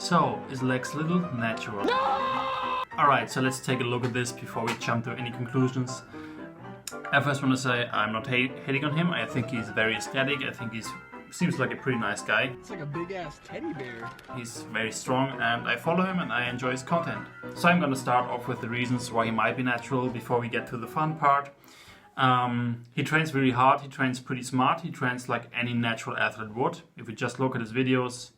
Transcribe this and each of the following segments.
So, is Lexx Little Natural? No! Alright, so let's take a look at this before we jump to any conclusions. I first want to say I'm not hating on him. I think he's very aesthetic. I think seems like a pretty nice guy. It's like a big ass teddy bear. He's very strong and I follow him and I enjoy his content. So I'm gonna start off with the reasons why he might be natural before we get to the fun part. He trains really hard, he trains pretty smart, he trains like any natural athlete would. If we just look at his videos,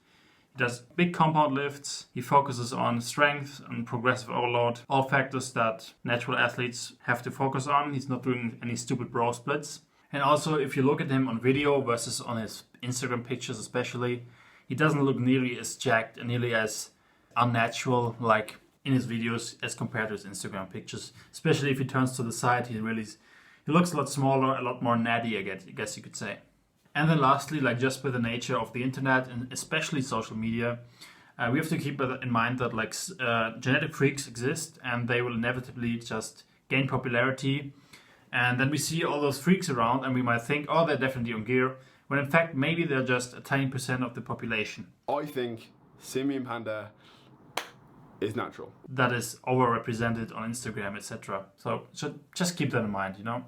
he does big compound lifts, he focuses on strength and progressive overload, all factors that natural athletes have to focus on. He's not doing any stupid bro splits. And also, if you look at him on video versus on his Instagram pictures especially, he doesn't look nearly as jacked and nearly as unnatural like in his videos as compared to his Instagram pictures. Especially if he turns to the side, he looks a lot smaller, a lot more natty, I guess you could say. And then lastly, like just with the nature of the internet and especially social media, we have to keep in mind that like genetic freaks exist and they will inevitably just gain popularity. And then we see all those freaks around and we might think, oh, they're definitely on gear, when in fact maybe they're just a tiny % of the population. I think Simian Panda is natural. That is overrepresented on Instagram, etc. So just keep that in mind, you know.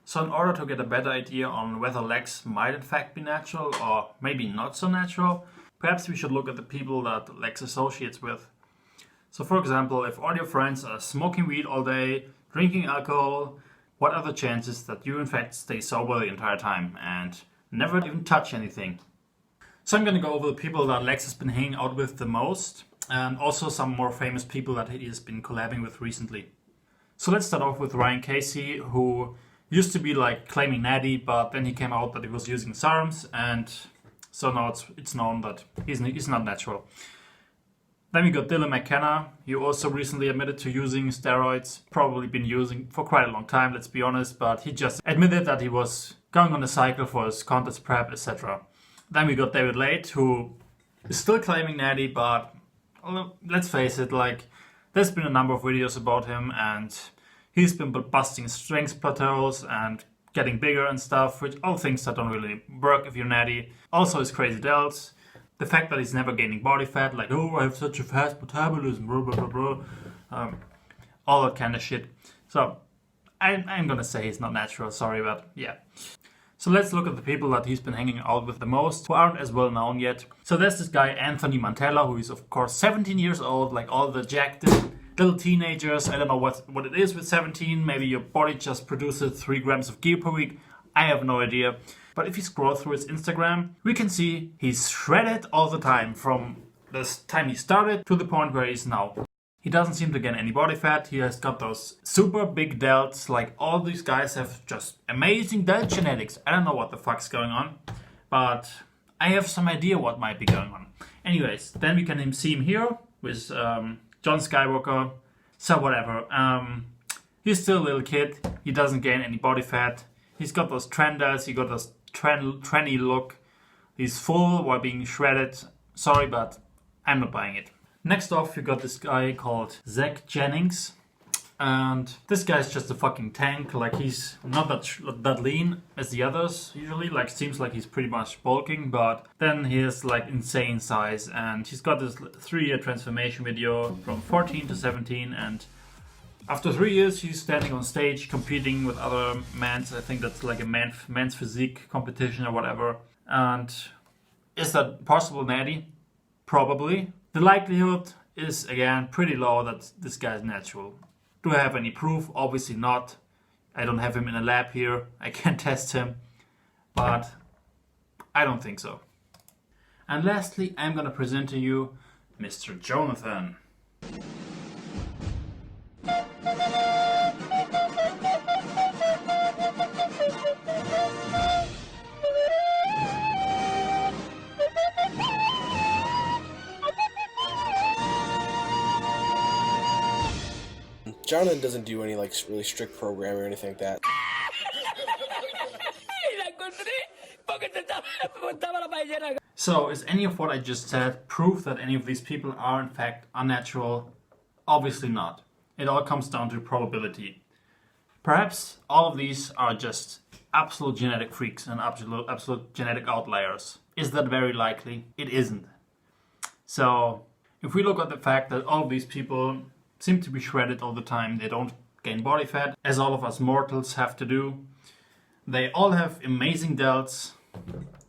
So in order to get a better idea on whether Lexx might in fact be natural or maybe not so natural, perhaps we should look at the people that Lexx associates with. So for example, if all your friends are smoking weed all day, drinking alcohol, what are the chances that you in fact stay sober the entire time and never even touch anything? So I'm gonna go over the people that Lexx has been hanging out with the most and also some more famous people that he has been collabing with recently. So let's start off with Ryan Casey, who used to be like claiming natty, but then he came out that he was using SARMs, and so now it's known that he's not natural. Then we got Dylan McKenna. He also recently admitted to using steroids, probably been using for quite a long time, let's be honest, but he just admitted that he was going on a cycle for his contest prep, etc. Then we got David Late, who is still claiming natty, but let's face it, like there's been a number of videos about him and he's been busting strength plateaus and getting bigger and stuff, which all things that don't really work if you're natty. Also his crazy delts. The fact that he's never gaining body fat, like, oh, I have such a fast metabolism, blah, blah, blah, blah. All that kind of shit. So I'm gonna say he's not natural, sorry, but yeah. So let's look at the people that he's been hanging out with the most, who aren't as well known yet. So there's this guy, Anthony Mantella, who is of course 17 years old, like all the jacked little teenagers. I don't know what it is with 17. Maybe your body just produces 3 grams of gear per week. I have no idea. But if you scroll through his Instagram, we can see he's shredded all the time from the time he started to the point where he is now. He doesn't seem to gain any body fat. He has got those super big delts. Like all these guys have just amazing delt genetics. I don't know what the fuck's going on, but I have some idea what might be going on. Anyways, then we can see him here with John Skywalker, so whatever. He's still a little kid. He doesn't gain any body fat. He's got those trenders. He got this trendy look. He's full while being shredded. Sorry, but I'm not buying it. Next off, you got this guy called Zach Jennings. And this guy's just a fucking tank. Like he's not that lean as the others usually. Like seems like he's pretty much bulking, but then he has like insane size. And he's got this 3-year transformation video from 14 to 17. And after 3 years, he's standing on stage competing with other mans. I think that's like a man's physique competition or whatever. And is that possible, natty? Probably. The likelihood is again pretty low that this guy's natural. Do I have any proof? Obviously not. I don't have him in a lab here. I can't test him. But I don't think so. And lastly, I'm gonna present to you Mr. Jonathan. Jonathan doesn't do any like really strict program or anything like that. So is any of what I just said proof that any of these people are in fact unnatural? Obviously not. It all comes down to probability. Perhaps all of these are just absolute genetic freaks and absolute genetic outliers. Is that very likely? It isn't. So If we look at the fact that all of these people seem to be shredded all the time, they don't gain body fat, as all of us mortals have to do. They all have amazing delts.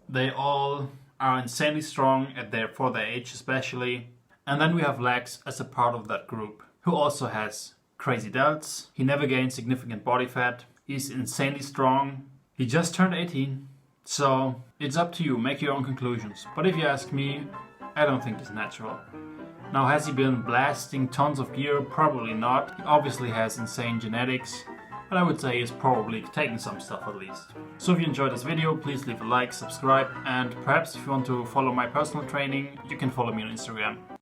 They all are insanely strong for their age especially. And then we have Lexx as a part of that group, who also has crazy delts. He never gained significant body fat. He's insanely strong. He just turned 18. So it's up to you, make your own conclusions. But if you ask me, I don't think he's natural. Now, has he been blasting tons of gear? Probably not. He obviously has insane genetics, but I would say he's probably taking some stuff at least. So if you enjoyed this video, please leave a like, subscribe, and perhaps if you want to follow my personal training, you can follow me on Instagram.